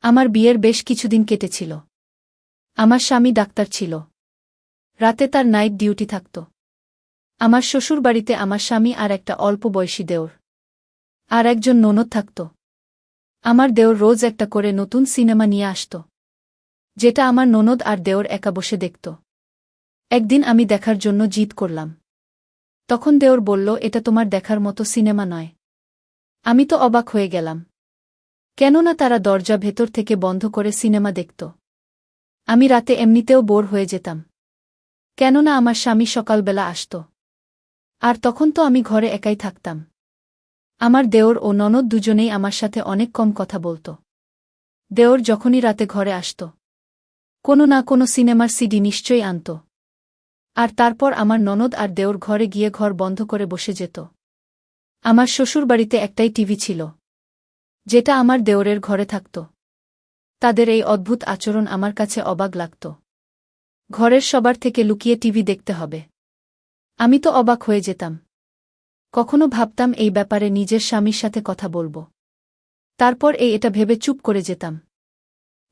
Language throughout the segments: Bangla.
আমার বিয়ের বেশ কিছুদিন কেটেছিল। আমার স্বামী ডাক্তার ছিল। রাতে তার নাইট ডিউটি থাকত। আমার শ্বশুরবাড়িতে আমার স্বামী আর একটা অল্প বয়সী দেওর আর একজন ননদ থাকত। আমার দেওর রোজ একটা করে নতুন সিনেমা নিয়ে আসত, যেটা আমার ননদ আর দেওর একা বসে দেখত। একদিন আমি দেখার জন্য জিদ করলাম। তখন দেওর বলল, এটা তোমার দেখার মতো সিনেমা নয়। আমি তো অবাক হয়ে গেলাম, কেননা তারা দরজা ভেতর থেকে বন্ধ করে সিনেমা দেখত। আমি রাতে এমনিতেও বোর হয়ে যেতাম, কেননা আমার স্বামী সকালবেলা আসত, আর তখন তো আমি ঘরে একাই থাকতাম। আমার দেওর ও ননদ দুজনেই আমার সাথে অনেক কম কথা বলত। দেওর যখনই রাতে ঘরে আসত, কোনো না কোনো সিনেমার সিডি নিশ্চয়ই আনত, আর তারপর আমার ননদ আর দেওর ঘরে গিয়ে ঘর বন্ধ করে বসে যেত। আমার শ্বশুরবাড়িতে একটাই টিভি ছিল, যেটা আমার দেওরের ঘরে থাকত। তাদের এই অদ্ভুত আচরণ আমার কাছে অবাক লাগত। ঘরের সবার থেকে লুকিয়ে টিভি দেখতে হবে। আমি তো অবাক হয়ে যেতাম। কখনো ভাবতাম এই ব্যাপারে নিজের স্বামীর সাথে কথা বলবো, তারপর এটা ভেবে চুপ করে যেতাম,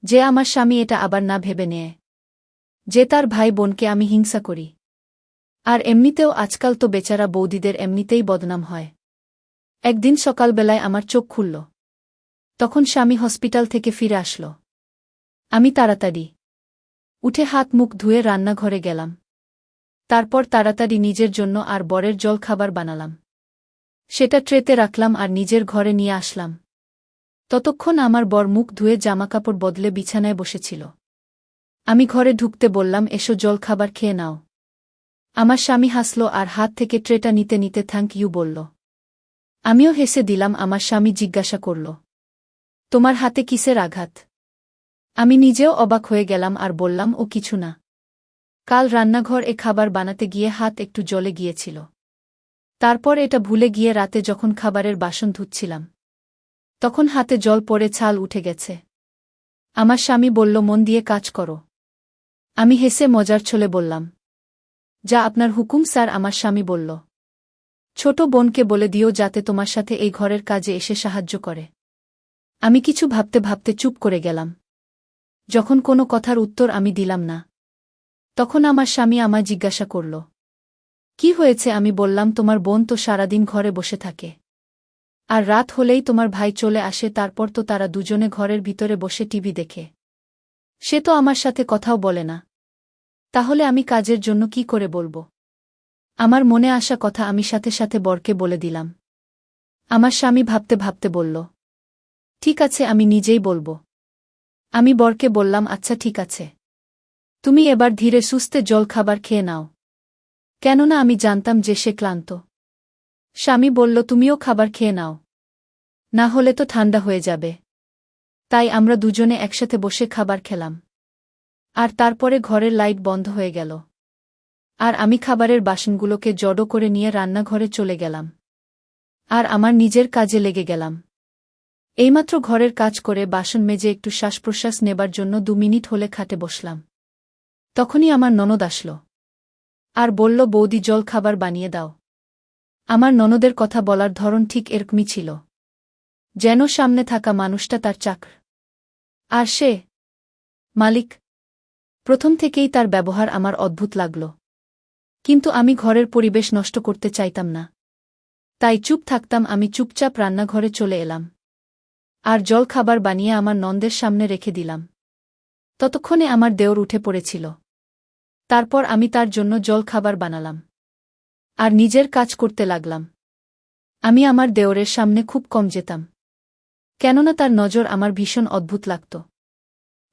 যে আমার স্বামী এটা আবার না ভেবে নেয় যে তার ভাই বোনকে আমি হিংসা করি। আর এমনিতেও আজকাল তো বেচারা বৌদিদের এমনিতেই বদনাম হয়। একদিন সকালবেলায় আমার চোখ খুলল। তখন স্বামী হসপিটাল থেকে ফিরে আসল। আমি তাড়াতাড়ি উঠে হাত মুখ ধুয়ে রান্নাঘরে গেলাম। তারপর তাড়াতাড়ি নিজের জন্য আর বরের জলখাবার বানালাম। সেটা ট্রেতে রাখলাম আর নিজের ঘরে নিয়ে আসলাম। ততক্ষণ আমার বর মুখ ধুয়ে জামাকাপড় বদলে বিছানায় বসেছিল। আমি ঘরে ঢুকতে বললাম, এসো জলখাবার খেয়ে নাও। আমার স্বামী হাসল আর হাত থেকে ট্রেটা নিতে নিতে থ্যাংক ইউ বলল। আমিও হেসে দিলাম। আমার স্বামী জিজ্ঞাসা করল, তোমার হাতে কিসের আঘাত? আমি নিজেও অবাক হয়ে গেলাম আর বললাম, ও কিছু না। কাল রান্নাঘর খাবার বানাতে গিয়ে হাত একটু জ্বলে গিয়েছিল। তারপর এটা ভুলে গিয়ে রাতে যখন খাবারের বাসন ধুচ্ছিলাম, তখন হাতে জল পড়ে ছাল উঠে গেছে। আমার স্বামী বলল, মন দিয়ে কাজ করো। আমি হেসে মজার ছলে বললাম, যা আপনার হুকুম স্যার। আমার স্বামী বলল, ছোট বোনকে বলে দিও যাতে তোমার সাথে এই ঘরের কাজে এসে সাহায্য করে। আমি কিছু ভাবতে ভাবতে চুপ করে গেলাম। যখন কোনো কথার উত্তর আমি দিলাম না, তখন আমার স্বামী আমায় জিজ্ঞাসা করল, কি হয়েছে? আমি বললাম, তোমার বোন তো সারাদিন ঘরে বসে থাকে, আর রাত হলেই তোমার ভাই চলে আসে, তারপর তো তারা দুজনে ঘরের ভিতরে বসে টিভি দেখে। সে তো আমার সাথে কথাও বলে না। তাহলে আমি কাজের জন্য কি করে বলবো? আমার মনে আসা কথা আমি সাথে সাথে বরকে বলে দিলাম। আমার স্বামী ভাবতে ভাবতে বলল, ঠিক আছে, আমি নিজেই বলবো। আমি বরকে বললাম, আচ্ছা ঠিক আছে, তুমি এবার ধীরে সুস্থে জলখাবার খেয়ে নাও, কেননা আমি জানতাম যে সে ক্লান্ত। স্বামী বলল, তুমিও খাবার খেয়ে নাও, না হলে তো ঠান্ডা হয়ে যাবে। তাই আমরা দুজনে একসাথে বসে খাবার খেলাম। আর তারপরে ঘরের লাইট বন্ধ হয়ে গেল, আর আমি খাবারের বাসনগুলোকে জড়ো করে নিয়ে রান্নাঘরে চলে গেলাম আর আমার নিজের কাজে লেগে গেলাম। এইমাত্র ঘরের কাজ করে বাসন মেজে একটু শ্বাসপ্রশ্বাস নেবার জন্য 2 মিনিট হলে খাটে বসলাম। তখনই আমার ননদ আসল আর বলল, বৌদি জল খাবার বানিয়ে দাও। আমার ননদের কথা বলার ধরন ঠিক এরকমই ছিল, যেন সামনে থাকা মানুষটা তার চাকর আর সে মালিক। প্রথম থেকেই তার ব্যবহার আমার অদ্ভুত লাগল, কিন্তু আমি ঘরের পরিবেশ নষ্ট করতে চাইতাম না, তাই চুপ থাকতাম। আমি চুপচাপ রান্নাঘরে চলে এলাম আর জল খাবার বানিয়ে আমার ননদের সামনে রেখে দিলাম। ততক্ষণে আমার দেওর উঠে পড়েছিল। তারপর আমি তার জন্য জল খাবার বানালাম আর নিজের কাজ করতে লাগলাম। আমি আমার দেওরের সামনে খুব কম যেতাম, কেননা তার নজর আমার ভীষণ অদ্ভুত লাগত।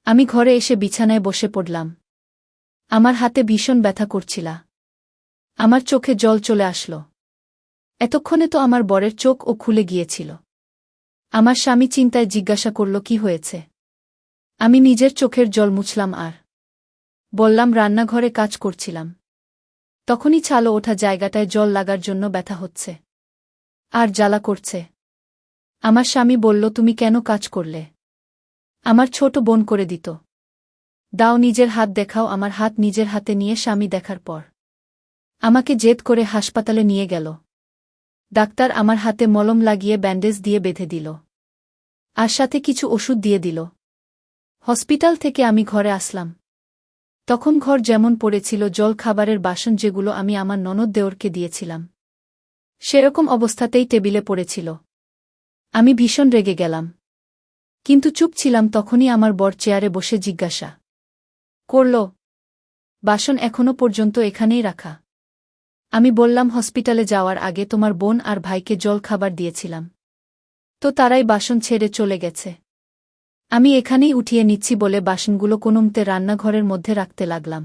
আমি ঘরে এসে বিছানায় বসে পড়লাম। আমার হাতে ভীষণ ব্যথা করছিল। আমার চোখে জল চলে আসল। এতক্ষণে তো আমার বরের চোখও খুলে গিয়েছিল। আমার স্বামী চিন্তায় জিজ্ঞাসা করল, কি হয়েছে? আমি নিজের চোখের জল মুছলাম আর বললাম, রান্নাঘরে কাজ করছিলাম, তখনই ছালো ওঠা জায়গাটায় জল লাগার জন্য ব্যথা হচ্ছে আর জ্বালা করছে। আমার স্বামী বলল, তুমি কেন কাজ করলে? আমার ছোট বোন করে দিত। দাও নিজের হাত দেখাও। আমার হাত নিজের হাতে নিয়ে স্বামী দেখার পর আমাকে জেদ করে হাসপাতালে নিয়ে গেল। ডাক্তার আমার হাতে মলম লাগিয়ে ব্যান্ডেজ দিয়ে বেঁধে দিল আর সাথে কিছু ওষুধ দিয়ে দিল। হসপিটাল থেকে আমি ঘরে আসলাম। তখন ঘর যেমন পড়েছিল, জল খাবারের বাসন যেগুলো আমি আমার ননদ দেওরকে দিয়েছিলাম সেরকম অবস্থাতেই টেবিলে পড়েছিল। আমি ভীষণ রেগে গেলাম, কিন্তু চুপ ছিলাম। তখনই আমার বর চেয়ারে বসে জিজ্ঞাসা করল, বাসন এখনো পর্যন্ত এখানেই রাখা? আমি বললাম, হসপিটালে যাওয়ার আগে তোমার বোন আর ভাইকে জল খাবার দিয়েছিলাম, তো তারাই বাসন ছেড়ে চলে গেছে। আমি এখানেই উঠিয়ে নিচ্ছি বলে বাসনগুলো কোনোমতে রান্নাঘরের মধ্যে রাখতে লাগলাম।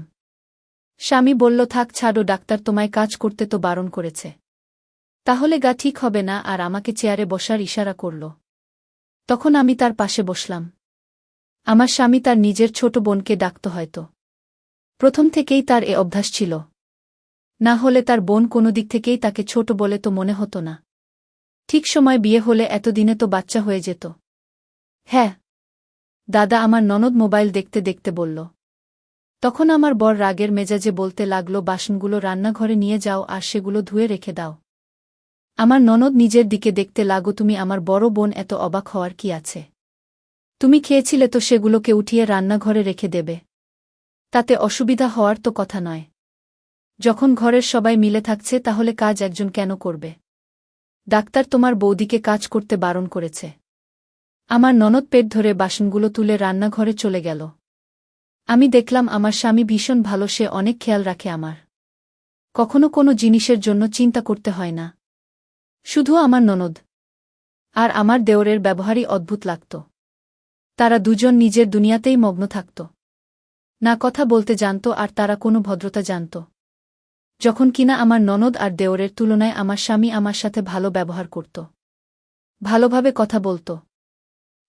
স্বামী বলল, থাক ছাড়ো, ডাক্তার তোমায় কাজ করতে তো বারণ করেছে, তাহলে গা ঠিক হবে না, আর আমাকে চেয়ারে বসার ইশারা করল। তখন আমি তার পাশে বসলাম। আমার স্বামী তার নিজের ছোট বোনকে ডাকত হয়তো। প্রথম থেকেই তার এ অভ্যাস ছিল, না হলে তার বোন কোনো দিক থেকেই তাকে ছোট বলে তো মনে হতো না। ঠিক সময় বিয়ে হলে এতদিনে তো বাচ্চা হয়ে যেত। হ্যাঁ দাদা, আমার ননদ মোবাইল দেখতে দেখতে বলল। তখন আমার বর রাগের মেজাজে বলতে লাগল, বাসনগুলো রান্নাঘরে নিয়ে যাও আর সেগুলো ধুয়ে রেখে দাও। আমার ননদ নিজের দিকে দেখতে লাগো, তুমি আমার বড় বোন, এত অবাক হওয়ার কি আছে? তুমি খেয়েছিলে তো সেগুলোকে উঠিয়ে রান্নাঘরে রেখে দেবে, তাতে অসুবিধা হওয়ার তো কথা নয়। যখন ঘরের সবাই মিলে থাকছে তাহলে কাজ একজন কেন করবে? ডাক্তার তোমার বৌদিকে কাজ করতে বারণ করেছে। আমার ননদ পেট ধরে বাসনগুলো তুলে রান্নাঘরে চলে গেল। আমি দেখলাম আমার স্বামী ভীষণ ভালো, সে অনেক খেয়াল রাখে আমার। কখনো কোনো জিনিসের জন্য চিন্তা করতে হয় না। শুধু আমার ননদ আর আমার দেওরের ব্যবহারই অদ্ভুত লাগত। তারা দুজন নিজের দুনিয়াতেই মগ্ন থাকত, না কথা বলতে জানত আর তারা কোনো ভদ্রতা জানত। যখন কিনা আমার ননদ আর দেওরের তুলনায় আমার স্বামী আমার সাথে ভালো ব্যবহার করত, ভালোভাবে কথা বলত।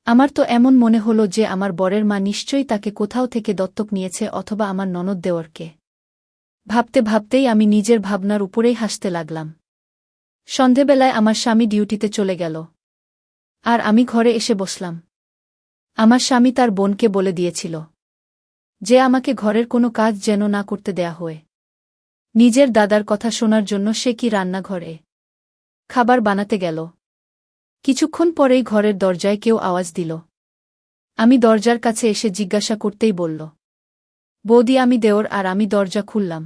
আমার তো এমন মনে হলো যে আমার বরের মা নিশ্চয়ই তাকে কোথাও থেকে দত্তক নিয়েছে, অথবা আমার ননদ দেওরকে। ভাবতে ভাবতেই আমি নিজের ভাবনার উপরেই হাসতে লাগলাম। সন্ধেবেলায় আমার স্বামী ডিউটিতে চলে গেল, আর আমি ঘরে এসে বসলাম। আমার স্বামী তার বোনকে বলে দিয়েছিল যে আমাকে ঘরের কোনো কাজ যেন না করতে দেয়া হয়। নিজের দাদার কথা শোনার জন্য সে কি রান্নাঘরে খাবার বানাতে গেল। কিছুক্ষণ পরেই ঘরের দরজায় কেউ আওয়াজ দিল। আমি দরজার কাছে এসে জিজ্ঞাসা করতেই বলল, বৌদি, আমি দেওর। আর আমি দরজা খুললাম।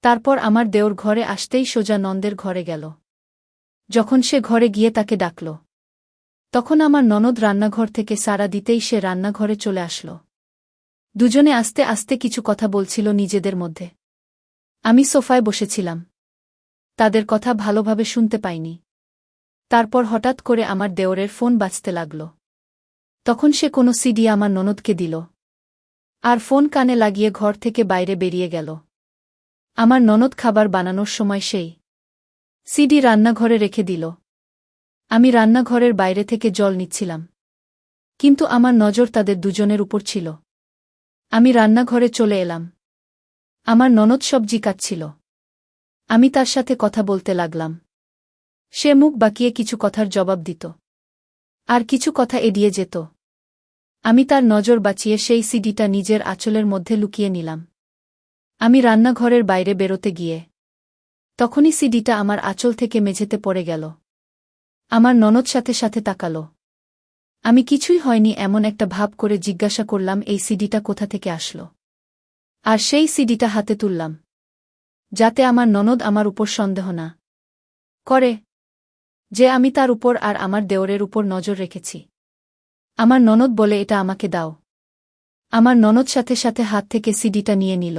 তারপর আমার দেওর ঘরে আসতেই সোজা নন্দের ঘরে গেল। যখন সে ঘরে গিয়ে তাকে ডাকল, তখন আমার ননদ রান্নাঘর থেকে সাড়া দিতেই সে রান্নাঘরে চলে আসল। দুজনে আস্তে আস্তে কিছু কথা বলছিল নিজেদের মধ্যে। আমি সোফায় বসেছিলাম, তাদের কথা ভালোভাবে শুনতে পাইনি। তারপর হঠাৎ করে আমার দেওরের ফোন বাজতে লাগল। তখন সে কোনো সিডি আমার ননদকে দিল, আর ফোন কানে লাগিয়ে ঘর থেকে বাইরে বেরিয়ে গেল। আমার ননদ খাবার বানানোর সময় সেই সিডি রান্নাঘরে রেখে দিল। আমি রান্নাঘরের বাইরে থেকে জল নিচ্ছিলাম, কিন্তু আমার নজর তাদের দুজনের উপর ছিল। আমি রান্নাঘরে চলে এলাম। আমার ননদ সবজি কাটছিল, আমি তার সাথে কথা বলতে লাগলাম। সে মুখ বাঁকিয়ে কিছু কথার জবাব দিত, আর কিছু কথা এড়িয়ে যেত। আমি তার নজর বাঁচিয়ে সেই সিডিটা নিজের আঁচলের মধ্যে লুকিয়ে নিলাম। আমি রান্নাঘরের বাইরে বেরোতে গিয়ে তখনই সিডিটা আমার আঁচল থেকে মেঝেতে পড়ে গেল। আমার ননদ সাথে সাথে তাকাল। আমি কিছুই হয়নি এমন একটা ভাব করে জিজ্ঞাসা করলাম, এই সিডিটা কোথা থেকে আসলো? আর সেই সিডিটা হাতে তুললাম, যাতে আমার ননদ আমার উপর সন্দেহ না করে যে আমি তার উপর আর আমার দেওরের উপর নজর রেখেছি। আমার ননদ বলে, এটা আমাকে দাও। আমার ননদ সাথে সাথে হাত থেকে সিডিটা নিয়ে নিল,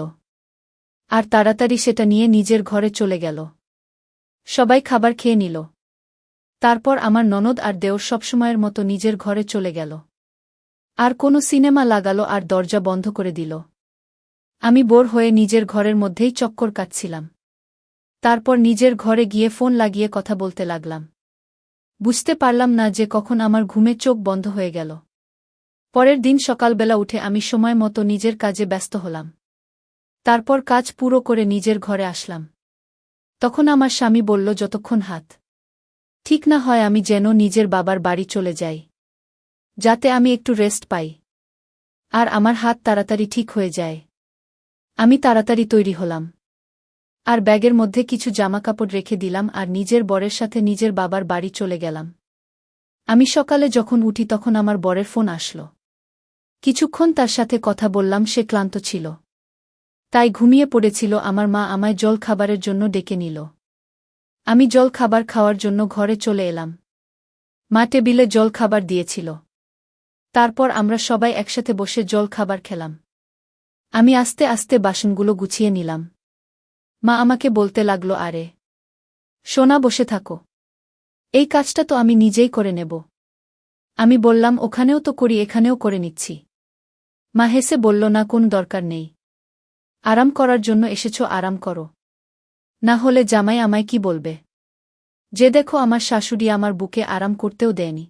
আর তাড়াতাড়ি সেটা নিয়ে নিজের ঘরে চলে গেল। সবাই খাবার খেয়ে নিল। তারপর আমার ননদ আর দেওর সবসময়ের মতো নিজের ঘরে চলে গেল, আর কোনো সিনেমা লাগালো আর দরজা বন্ধ করে দিল। আমি বোর হয়ে নিজের ঘরের মধ্যেই চক্কর কাটছিলাম। তারপর নিজের ঘরে গিয়ে ফোন লাগিয়ে কথা বলতে লাগলাম। বুঝতে পারলাম না যে কখন আমার ঘুমে চোখ বন্ধ হয়ে গেল। পরের দিন সকালবেলা উঠে আমি সময় মতো নিজের কাজে ব্যস্ত হলাম। তারপর কাজ পুরো করে নিজের ঘরে আসলাম। তখন আমার স্বামী বলল, যতক্ষণ হাত ঠিক না হয় আমি যেন নিজের বাবার বাড়ি চলে যাই, যাতে আমি একটু রেস্ট পাই আর আমার হাত তাড়াতাড়ি ঠিক হয়ে যায়। আমি তাড়াতাড়ি তৈরি হলাম, আর ব্যাগের মধ্যে কিছু জামাকাপড় রেখে দিলাম আর নিজের বরের সাথে নিজের বাবার বাড়ি চলে গেলাম। আমি সকালে যখন উঠি তখন আমার বরের ফোন আসলো। কিছুক্ষণ তার সাথে কথা বললাম, সে ক্লান্ত ছিল। তাই ঘুমিয়ে পড়েছিল। আমার মা আমায় জল খাবারের জন্য ডেকে নিল। আমি জল খাবার খাওয়ার জন্য ঘরে চলে এলাম। মা টেবিলে জল খাবার দিয়েছিল। তারপর আমরা সবাই একসাথে বসে জল খাবার খেলাম। আমি আস্তে আস্তে বাসনগুলো গুছিয়ে নিলাম। মা আমাকে বলতে লাগল, আরে সোনা, বসে থাকো, এই কাজটা তো আমি নিজেই করে নেব। আমি বললাম, ওখানেও তো করি, এখানেও করে নিচ্ছি। মা হেসে বলল, না, কোন দরকার নেই। আরাম করার জন্য এসেছো, আরাম করো, না হলে জামাই আমায় কি বলবে, যে দেখো আমার শাশুড়ি আমার বুকে আরাম করতেও দেয়নি।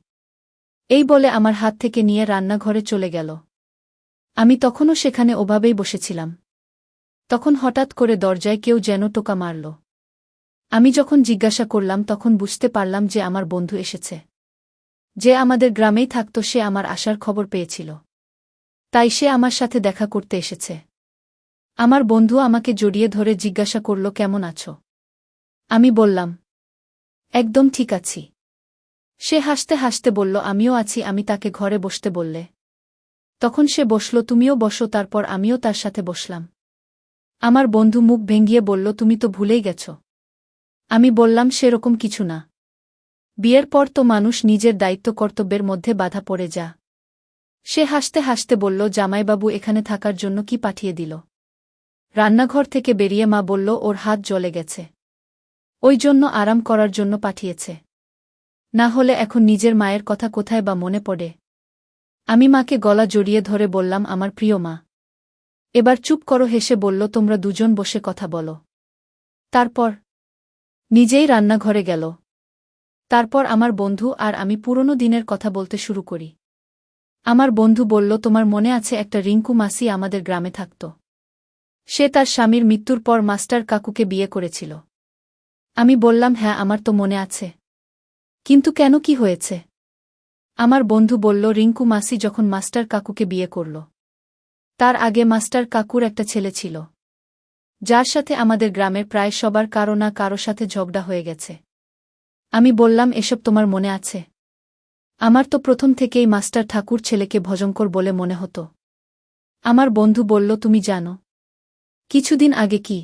এই বলে আমার হাত থেকে নিয়ে রান্নাঘরে চলে গেল। আমি তখনও সেখানে ওভাবেই বসেছিলাম। তখন হঠাৎ করে দরজায় কেউ যেন টোকা মারল। আমি যখন জিজ্ঞাসা করলাম তখন বুঝতে পারলাম যে আমার বন্ধু এসেছে। যে আমাদের গ্রামেই থাকত, সে আমার আসার খবর পেয়েছিল, তাই সে আমার সাথে দেখা করতে এসেছে। আমার বন্ধু আমাকে জড়িয়ে ধরে জিজ্ঞাসা করল, কেমন আছো? আমি বললাম, একদম ঠিক আছি। সে হাসতে হাসতে বলল, আমিও আছি। আমি তাকে ঘরে বসতে বললে তখন সে বসল, তুমিও বসো। তারপর আমিও তার সাথে বসলাম। আমার বন্ধু মুখ ভেঙিয়ে বলল, তুমি তো ভুলেই গেছ। আমি বললাম, সেরকম কিছু না। বিয়ের পর তো মানুষ নিজের দায়িত্ব কর্তব্যের মধ্যে বাধা পড়ে যা। সে হাসতে হাসতে বলল, জামাইবাবু এখানে থাকার জন্য কি পাঠিয়ে দিল? রান্নাঘর থেকে বেরিয়ে মা বলল, ওর হাত জ্বলে গেছে, ওই জন্য আরাম করার জন্য পাঠিয়েছে। না হলে এখন নিজের মায়ের কথা কোথায় বা মনে পড়ে। আমি মাকে গলা জড়িয়ে ধরে বললাম, আমার প্রিয় মা, এবার চুপ করো। হেসে বলল, তোমরা দুজন বসে কথা বলো। তারপর নিজেই রান্নাঘরে গেল। তারপর আমার বন্ধু আর আমি পুরনো দিনের কথা বলতে শুরু করি। আমার বন্ধু বলল, তোমার মনে আছে একটা রিঙ্কু মাসি আমাদের গ্রামে থাকত? সে তার স্বামীর মৃত্যুর পর মাস্টার কাকুকে বিয়ে করেছিল। আমি বললাম, হ্যাঁ, আমার তো মনে আছে। কিন্তু কেন, কি হয়েছে? আমার বন্ধু বলল, রিঙ্কু মাসি যখন মাস্টার কাকুকে বিয়ে করল, তার আগে মাস্টার কাকুর একটা ছেলে ছিল, যার সাথে আমাদের গ্রামের প্রায় সবার কারো না কারো সাথে ঝগড়া হয়ে গেছে। আমি বললাম, এসব তোমার মনে আছে? আমার তো প্রথম থেকেই মাস্টার ঠাকুর ছেলেকে ভয়ঙ্কর বলে মনে হতো। আমার বন্ধু বলল, তুমি জানো কিছুদিন আগে কি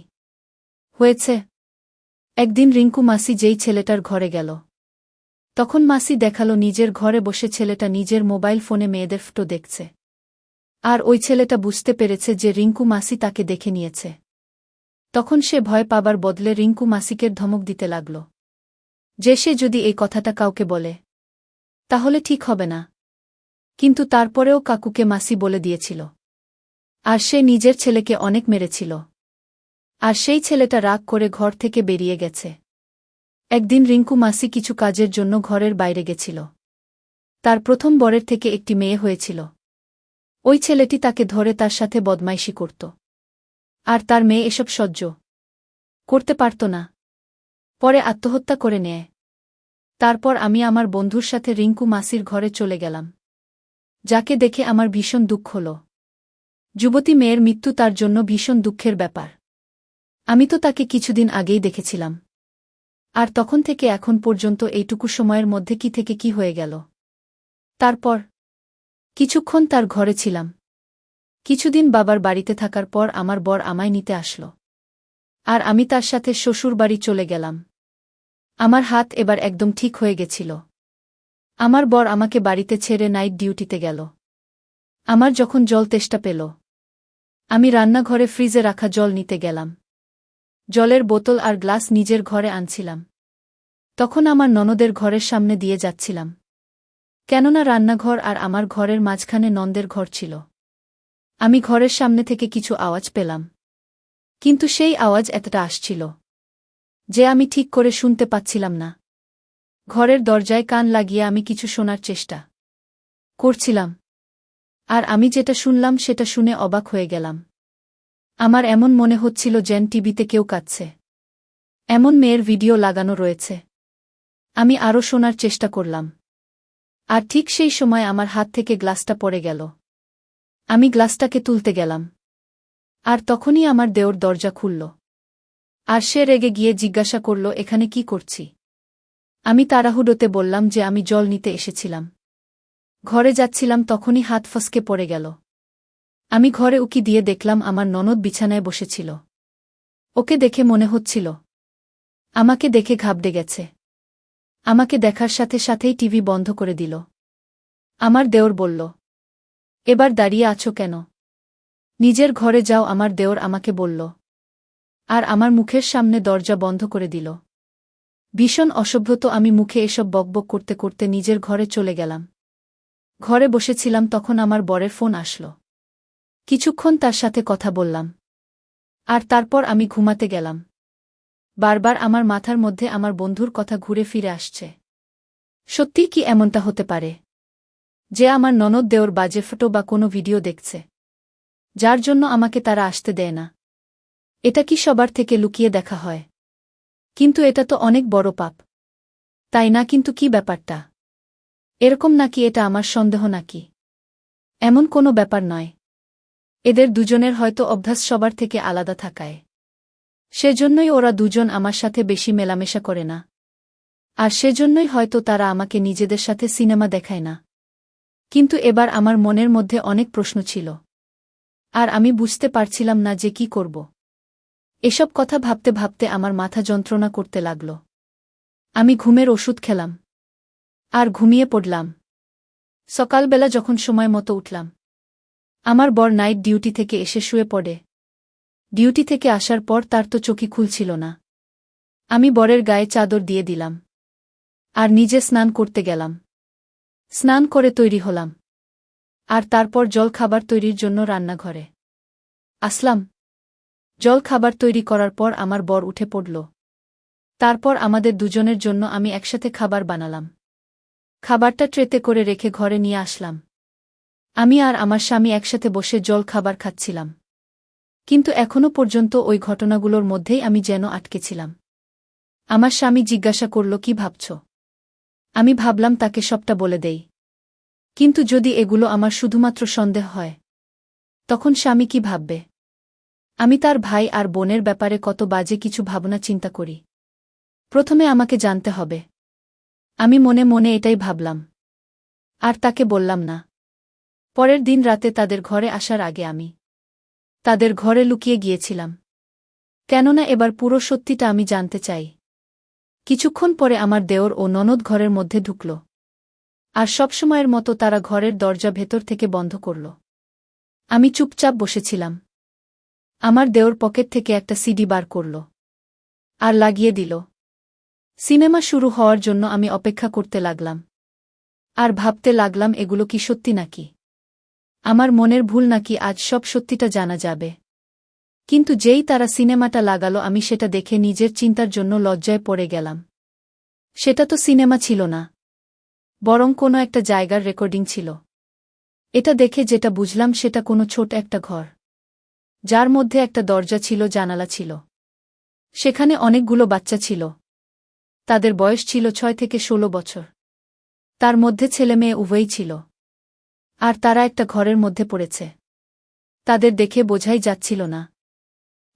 হয়েছে? একদিন রিঙ্কু মাসি যেই ছেলেটার ঘরে গেল, তখন মাসি দেখালো নিজের ঘরে বসে ছেলেটা নিজের মোবাইল ফোনে মেয়েদের ফটো দেখছে। আর ওই ছেলেটা বুঝতে পেরেছে যে রিঙ্কু মাসি তাকে দেখে নিয়েছে। তখন সে ভয় পাবার বদলে রিঙ্কু মাসিকে ধমক দিতে লাগল, যে সে যদি এই কথাটা কাউকে বলে তাহলে ঠিক হবে না। কিন্তু তারপরেও কাকুকে মাসি বলে দিয়েছিল। আর সে নিজের ছেলেকে অনেক মেরেছিল। আর সেই ছেলেটা রাগ করে ঘর থেকে বেরিয়ে গেছে। একদিন রিঙ্কু মাসি কিছু কাজের জন্য ঘরের বাইরে গেছিল। তার প্রথম বরের থেকে একটি মেয়ে হয়েছিল। ওই ছেলেটি তাকে ধরে তার সাথে বদমাইশি করত। আর তার মেয়ে এসব সহ্য করতে পারত না। পরে আত্মহত্যা করে নেয়। তারপর আমি আমার বন্ধুর সাথে রিঙ্কু মাসির ঘরে চলে গেলাম, যাকে দেখে আমার ভীষণ দুঃখ হল। যুবতী মেয়ের মৃত্যু তার জন্য ভীষণ দুঃখের ব্যাপার। আমি তো তাকে কিছুদিন আগেই দেখেছিলাম। আর তখন থেকে এখন পর্যন্ত এইটুকু সময়ের মধ্যে কি থেকে কি হয়ে গেল। তারপর কিছুক্ষণ তার ঘরে ছিলাম। কিছুদিন বাবার বাড়িতে থাকার পর আমার বর আমায় নিতে আসল। আর আমি তার সাথে শ্বশুর বাড়ি চলে গেলাম। আমার হাত এবার একদম ঠিক হয়ে গেছিল। আমার বর আমাকে বাড়িতে ছেড়ে নাইট ডিউটিতে গেল। আমার যখন জল তেষ্টা পেল, আমি রান্নাঘরে ফ্রিজে রাখা জল নিতে গেলাম। জলের বোতল আর গ্লাস নিজের ঘরে আনছিলাম। তখন আমার ননদের ঘরের সামনে দিয়ে যাচ্ছিলাম, কেননা রান্নাঘর আর আমার ঘরের মাঝখানে নন্দের ঘর ছিল। আমি ঘরের সামনে থেকে কিছু আওয়াজ পেলাম, কিন্তু সেই আওয়াজ এতটা আসছিল যে আমি ঠিক করে শুনতে পাচ্ছিলাম না। ঘরের দরজায় কান লাগিয়ে আমি কিছু শোনার চেষ্টা করছিলাম। আর আমি যেটা শুনলাম সেটা শুনে অবাক হয়ে গেলাম। আমার এমন মনে হচ্ছিল যেন টিভিতে কেউ কাঁদছে। এমন মেয়ের ভিডিও লাগানো রয়েছে। আমি আরও শোনার চেষ্টা করলাম। আর ঠিক সেই সময় আমার হাত থেকে গ্লাসটা পড়ে গেল। আমি গ্লাসটাকে তুলতে গেলাম। আর তখনই আমার দেওর দরজা খুলল। আর সে রেগে গিয়ে জিজ্ঞাসা করল, এখানে কি করছি? আমি তাড়াহুড়োতে বললাম যে আমি জল নিতে এসেছিলাম। ঘরে যাচ্ছিলাম তখনই হাত ফসকে পড়ে গেল। আমি ঘরে উকি দিয়ে দেখলাম আমার ননদ বিছানায় বসেছিল। ওকে দেখে মনে হচ্ছিল আমাকে দেখে ঘাবড়ে গেছে। আমাকে দেখার সাথে সাথেই টিভি বন্ধ করে দিল। আমার দেওর বলল, এবার দাঁড়িয়ে আছো কেন? নিজের ঘরে যাও, আমার দেওর আমাকে বলল। আর আমার মুখের সামনে দরজা বন্ধ করে দিল। ভীষণ অসভ্য। আমি মুখে এসব বকবক করতে করতে নিজের ঘরে চলে গেলাম। ঘরে বসেছিলাম তখন আমার বরের ফোন আসলো। কিছুক্ষণ তার সাথে কথা বললাম। আর তারপর আমি ঘুমাতে গেলাম। বারবার আমার মাথার মধ্যে আমার বন্ধুর কথা ঘুরে ফিরে আসছে। সত্যি কি এমনটা হতে পারে যে আমার ননদ দেওর বাজে ফটো বা কোনো ভিডিও দেখছে, যার জন্য আমাকে তারা আসতে দেয় না? এটা কি সবার থেকে লুকিয়ে দেখা হয়? কিন্তু এটা তো অনেক বড় পাপ, তাই না? কিন্তু কি ব্যাপারটা এরকম নাকি? এটা আমার সন্দেহ নাকি? এমন কোনো ব্যাপার নয়। এদের দুজনের হয়তো অভ্যাস সবার থেকে আলাদা থাকায়। সেজন্যই ওরা দুজন আমার সাথে বেশি মেলামেশা করে না। আর সেজন্যই হয়তো তারা আমাকে নিজেদের সাথে সিনেমা দেখায় না। কিন্তু এবার আমার মনের মধ্যে অনেক প্রশ্ন ছিল। আর আমি বুঝতে পারছিলাম না যে কি করব। এসব কথা ভাবতে ভাবতে আমার মাথা যন্ত্রণা করতে লাগল। আমি ঘুমের ওষুধ খেলাম আর ঘুমিয়ে পড়লাম। সকালবেলা যখন সময় মতো উঠলাম, আমার বর নাইট ডিউটি থেকে এসে শুয়ে পড়ে। ডিউটি থেকে আসার পর তার তো চোখই খুলছিল না। আমি বরের গায়ে চাদর দিয়ে দিলাম আর নিজে স্নান করতে গেলাম। স্নান করে তৈরি হলাম আর তারপর জল খাবার তৈরির জন্য রান্নাঘরে আসলাম। জল খাবার তৈরি করার পর আমার বর উঠে পড়ল। তারপর আমাদের দুজনের জন্য আমি একসাথে খাবার বানালাম। খাবারটা ট্রেতে করে রেখে ঘরে নিয়ে আসলাম। আমি আর আমার স্বামী একসাথে বসে জল খাবার খাচ্ছিলাম। কিন্তু এখনো পর্যন্ত ওই ঘটনাগুলোর মধ্যেই আমি যেন আটকেছিলাম। আমার স্বামী জিজ্ঞাসা করল, কি ভাবছ? আমি ভাবলাম তাকে সবটা বলে দেই। কিন্তু যদি এগুলো আমার শুধুমাত্র সন্দেহ হয়, তখন স্বামী কি ভাববে? আমি তার ভাই আর বোনের ব্যাপারে কত বাজে কিছু ভাবনা চিন্তা করি। প্রথমে আমাকে জানতে হবে। আমি মনে মনে এটাই ভাবলাম আর তাকে বললাম না। পরের দিন রাতে তাদের ঘরে আসার আগে আমি তাদের ঘরে লুকিয়ে গিয়েছিলাম, কেননা এবার পুরো সত্যিটা আমি জানতে চাই। কিছুক্ষণ পরে আমার দেওর ও ননদ ঘরের মধ্যে ঢুকল। আর সবসময়ের মতো তারা ঘরের দরজা ভেতর থেকে বন্ধ করল। আমি চুপচাপ বসেছিলাম। আমার দেওর পকেট থেকে একটা সিডি বার করল আর লাগিয়ে দিল। সিনেমা শুরু হওয়ার জন্য আমি অপেক্ষা করতে লাগলাম আর ভাবতে লাগলাম, এগুলো কি সত্যি নাকি আমার মনের ভুল, নাকি আজ সব সত্যিটা জানা যাবে? কিন্তু যেই তারা সিনেমাটা লাগালো, আমি সেটা দেখে নিজের চিন্তার জন্য লজ্জায় পড়ে গেলাম। সেটা তো সিনেমা ছিল না, বরং কোনো একটা জায়গার রেকর্ডিং ছিল। এটা দেখে যেটা বুঝলাম, সেটা কোনো ছোট একটা ঘর, যার মধ্যে একটা দরজা ছিল, জানালা ছিল। সেখানে অনেকগুলো বাচ্চা ছিল। তাদের বয়স ছিল 6 থেকে 16 বছর। তার মধ্যে ছেলে মেয়ে উভয়ই ছিল। আর তারা একটা ঘরের মধ্যে পড়েছে। তাদের দেখে বোঝাই যাচ্ছিল না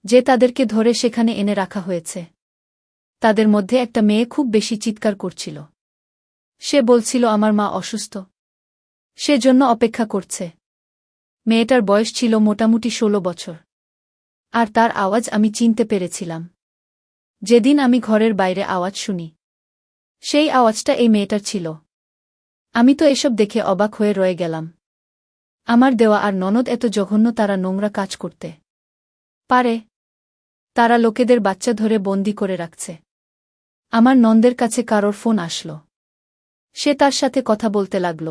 যে তাদেরকে ধরে সেখানে এনে রাখা হয়েছে। তাদের মধ্যে একটা মেয়ে খুব বেশি চিৎকার করছিল। সে বলছিল আমার মা অসুস্থ, সেজন্য অপেক্ষা করছে। মেয়েটার বয়স ছিল মোটামুটি 16 বছর। আর তার আওয়াজ আমি চিনতে পেরেছিলাম। যেদিন আমি ঘরের বাইরে আওয়াজ শুনি, সেই আওয়াজটা এই মেয়েটার ছিল। আমি তো এসব দেখে অবাক হয়ে রয়ে গেলাম। আমার দেওয়া আর ননদ এত জঘন্য, তারা নোংরা কাজ করতে পারে? তারা লোকেদের বাচ্চা ধরে বন্দি করে রাখছে। আমার নন্দের কাছে কারোর ফোন আসল। সে তার সাথে কথা বলতে লাগল।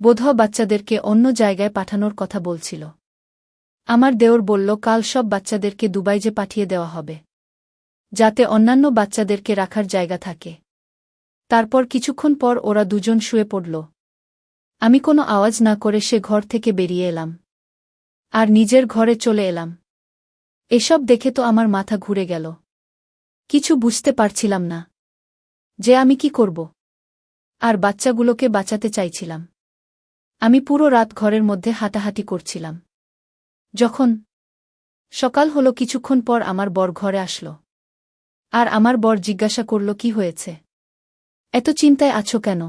বোধহয় বাচ্চাদেরকে অন্য জায়গায় পাঠানোর কথা বলছিল। আমার দেওর বলল, কাল সব বাচ্চাদেরকে দুবাই যে পাঠিয়ে দেওয়া হবে, যাতে অন্যান্য বাচ্চাদেরকে রাখার জায়গা থাকে। তারপর কিছুক্ষণ পর ওরা দুজন শুয়ে পড়ল। আমি কোনো আওয়াজ না করে সে ঘর থেকে বেরিয়ে এলাম আর নিজের ঘরে চলে এলাম। এসব দেখে তো আমার মাথা ঘুরে গেল। কিছু বুঝতে পারছিলাম না যে আমি কি করব। আর বাচ্চাগুলোকে বাঁচাতে চাইছিলাম। আমি পুরো রাত ঘরের মধ্যে হাঁটাহাঁটি করছিলাম। যখন সকাল হলো, কিছুক্ষণ পর আমার বর ঘরে আসল। আর আমার বর জিজ্ঞাসা করল, কি হয়েছে? এত চিন্তায় আছো কেন?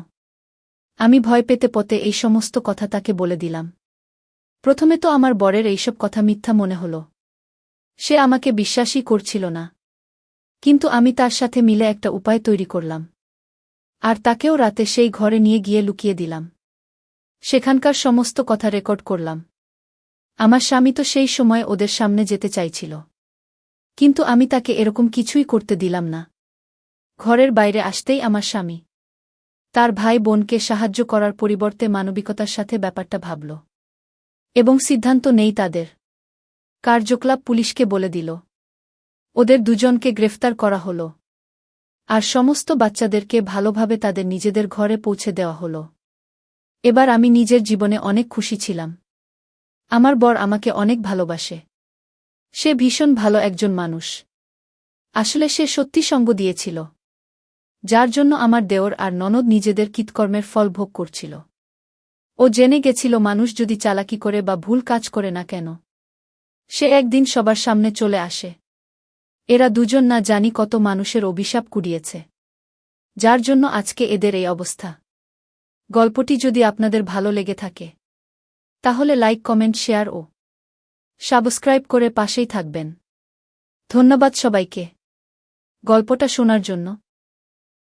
আমি ভয় পেতে পতে এই সমস্ত কথা তাকে বলে দিলাম। প্রথমে তো আমার বরের এইসব কথা মিথ্যা মনে হল। সে আমাকে বিশ্বাসই করছিল না। কিন্তু আমি তার সাথে মিলে একটা উপায় তৈরি করলাম। আর তাকেও রাতে সেই ঘরে নিয়ে গিয়ে লুকিয়ে দিলাম। সেখানকার সমস্ত কথা রেকর্ড করলাম। আমার স্বামী তো সেই সময় ওদের সামনে যেতে চাইছিল। কিন্তু আমি তাকে এরকম কিছুই করতে দিলাম না। ঘরের বাইরে আসতেই আমার স্বামী তার ভাই বোনকে সাহায্য করার পরিবর্তে মানবিকতার সাথে ব্যাপারটা ভাবল এবং সিদ্ধান্ত নেই তাদের কার্যকলাপ পুলিশকে বলে দিল। ওদের দুজনকে গ্রেফতার করা হল। আর সমস্ত বাচ্চাদেরকে ভালোভাবে তাদের নিজেদের ঘরে পৌঁছে দেওয়া হল। এবার আমি নিজের জীবনে অনেক খুশি ছিলাম। আমার বর আমাকে অনেক ভালোবাসে। সে ভীষণ ভালো একজন মানুষ। আসলে সে সত্যি সঙ্গ দিয়েছিল, যার জন্য আমার দেওর আর ননদ নিজেদের কৃতকর্মের ফল ভোগ করছিল। ও জেনে গেছিল মানুষ যদি চালাকি করে বা ভুল কাজ করে না কেন, সে একদিন সবার সামনে চলে আসে। এরা দুজন না জানি কত মানুষের অভিশাপ কুড়িয়েছে, যার জন্য আজকে এদের এই অবস্থা। গল্পটি যদি আপনাদের ভালো লেগে থাকে তাহলে লাইক, কমেন্ট, শেয়ার ও সাবস্ক্রাইব করে পাশেই থাকবেন। ধন্যবাদ সবাইকে গল্পটা শোনার জন্য।